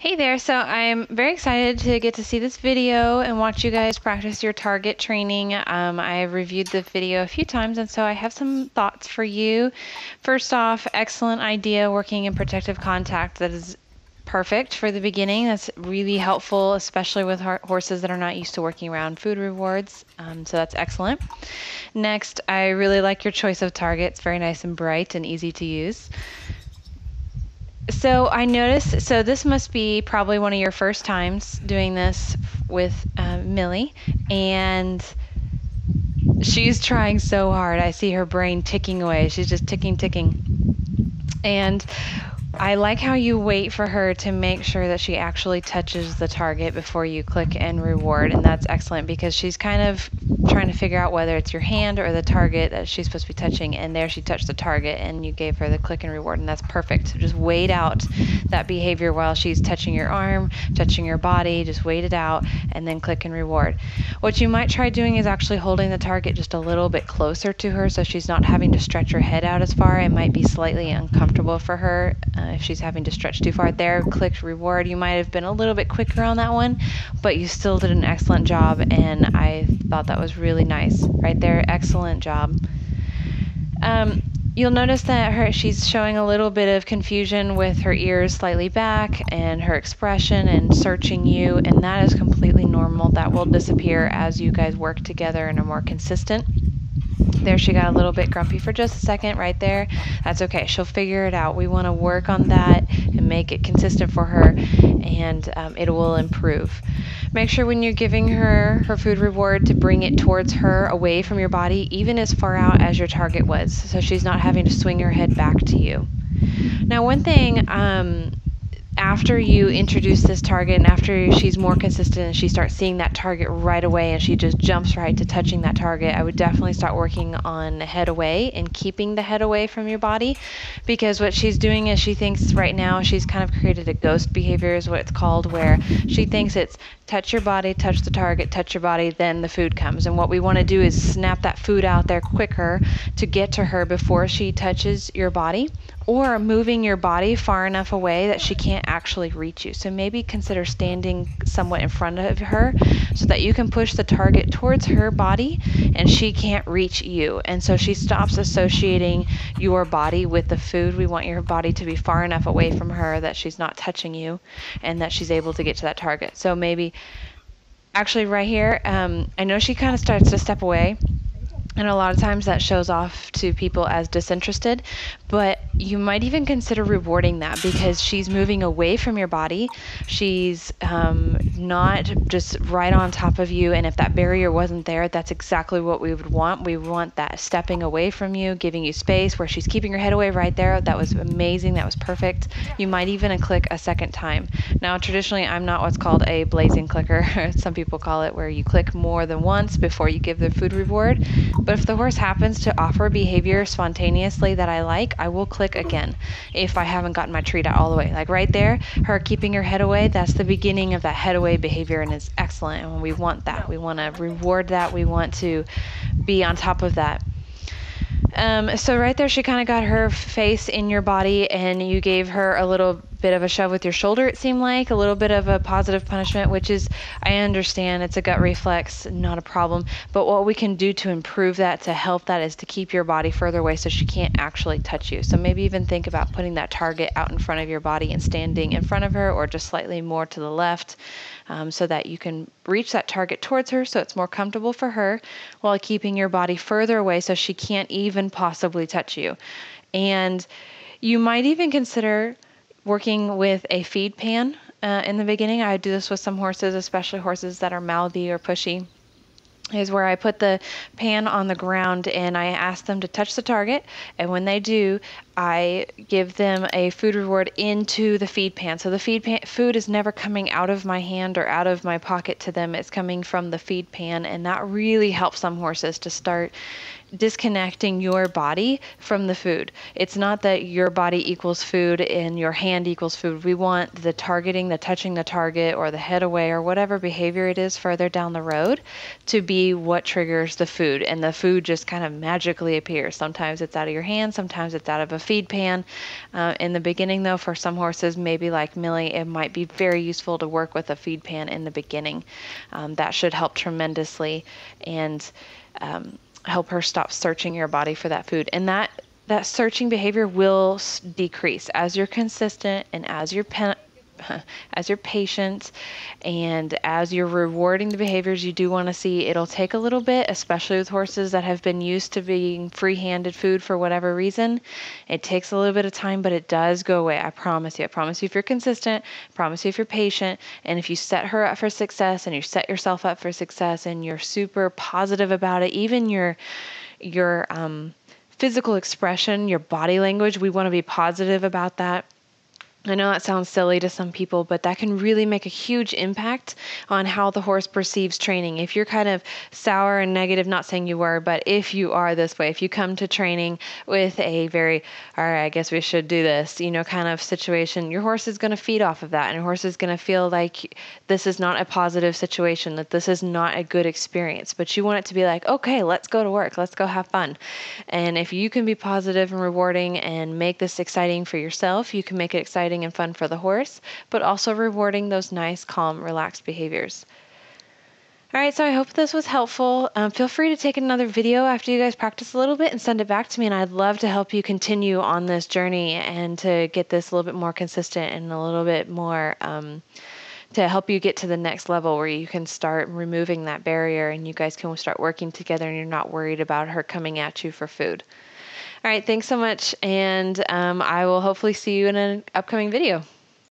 Hey there, so I'm very excited to get to see this video and watch you guys practice your target training. I've reviewed the video a few times, and so I have some thoughts for you. First off, excellent idea working in protective contact. That is perfect for the beginning. That's really helpful, especially with horses that are not used to working around food rewards. So that's excellent. Next, I really like your choice of target. It's very nice and bright and easy to use. So I noticed, so this must be probably one of your first times doing this with Millie, and she's trying so hard. I see her brain ticking away. She's just ticking, ticking. And I like how you wait for her to make sure that she actually touches the target before you click and reward, and that's excellent because she's kind of trying to figure out whether it's your hand or the target that she's supposed to be touching, and there she touched the target and you gave her the click and reward, and that's perfect. So just wait out that behavior while she's touching your arm, touching your body. Just wait it out and then click and reward. What you might try doing is actually holding the target just a little bit closer to her so she's not having to stretch her head out as far. It might be slightly uncomfortable for her if she's having to stretch too far. There, click reward. You might have been a little bit quicker on that one, but you still did an excellent job, and I thought that was really nice. Right there, excellent job. You'll notice that she's showing a little bit of confusion with her ears slightly back and her expression and searching you, and that is completely normal. That will disappear as you guys work together and are more consistent. There, she got a little bit grumpy for just a second right there. That's okay. She'll figure it out. We want to work on that and make it consistent for her, and it will improve. Make sure when you're giving her her food reward to bring it towards her, away from your body, even as far out as your target was, so she's not having to swing her head back to you. Now, one thing, after you introduce this target and after she's more consistent and she starts seeing that target right away and she just jumps right to touching that target, I would definitely start working on head away and keeping the head away from your body, because what she's doing is she thinks right now she's kind of created a ghost behavior is what it's called, where she thinks it's touch your body, touch the target, touch your body, then the food comes. And what we want to do is snap that food out there quicker to get to her before she touches your body, or moving your body far enough away that she can't actually reach you. So maybe consider standing somewhat in front of her so that you can push the target towards her body and she can't reach you. And so she stops associating your body with the food. We want your body to be far enough away from her that she's not touching you and that she's able to get to that target. So maybe actually right here, I know she kind of starts to step away, and a lot of times that shows off to people as disinterested, but you might even consider rewarding that because she's moving away from your body. She's not just right on top of you, and if that barrier wasn't there, that's exactly what we would want. We want that stepping away from you, giving you space where she's keeping her head away right there. That was amazing. That was perfect. You might even click a second time. Now, traditionally, I'm not what's called a blazing clicker. Some people call it where you click more than once before you give the food reward. But if the horse happens to offer behavior spontaneously that I like, I will click again if I haven't gotten my treat out all the way. Like right there, her keeping her head away, that's the beginning of that head away behavior, and it's excellent. And we want that. We want to reward that. We want to be on top of that. So right there, she kind of got her face in your body, and you gave her a little bit of a shove with your shoulder, it seemed like, a little bit of a positive punishment, which is, I understand, it's a gut reflex, not a problem. But what we can do to improve that, to help that, is to keep your body further away so she can't actually touch you. So maybe even think about putting that target out in front of your body and standing in front of her, or just slightly more to the left, so that you can reach that target towards her so it's more comfortable for her, while keeping your body further away so she can't even possibly touch you. And you might even consider working with a feed pan in the beginning. I do this with some horses, especially horses that are mouthy or pushy, is where I put the pan on the ground and I ask them to touch the target, and when they do, I give them a food reward into the feed pan. So the food is never coming out of my hand or out of my pocket to them. It's coming from the feed pan, and that really helps some horses to start disconnecting your body from the food. It's not that your body equals food and your hand equals food. We want the targeting, the touching the target, or the head away, or whatever behavior it is further down the road, to be what triggers the food, and the food just kind of magically appears. Sometimes it's out of your hand, sometimes it's out of a feed pan. In the beginning, though, for some horses, maybe like Millie, it might be very useful to work with a feed pan in the beginning. That should help tremendously and help her stop searching your body for that food. And that searching behavior will decrease as you're consistent and as you're patient and as you're rewarding the behaviors you do want to see. It'll take a little bit, especially with horses that have been used to being free-handed food for whatever reason. It takes a little bit of time, but it does go away. I promise you. I promise you if you're consistent, I promise you if you're patient, and if you set her up for success and you set yourself up for success and you're super positive about it, even your physical expression, your body language, we want to be positive about that. I know that sounds silly to some people, but that can really make a huge impact on how the horse perceives training. If you're kind of sour and negative, not saying you were, but if you are this way, if you come to training with a very, all right, I guess we should do this, kind of situation, your horse is going to feed off of that, and your horse is going to feel like this is not a positive situation, that this is not a good experience. But you want it to be like, okay, let's go to work, let's go have fun. And if you can be positive and rewarding and make this exciting for yourself, you can make it exciting and fun for the horse, but also rewarding those nice, calm, relaxed behaviors. All right, so I hope this was helpful. Feel free to take another video after you guys practice a little bit and send it back to me, and I'd love to help you continue on this journey and to get this a little bit more consistent and a little bit more to help you get to the next level where you can start removing that barrier and you guys can start working together and you're not worried about her coming at you for food. All right, thanks so much, and I will hopefully see you in an upcoming video.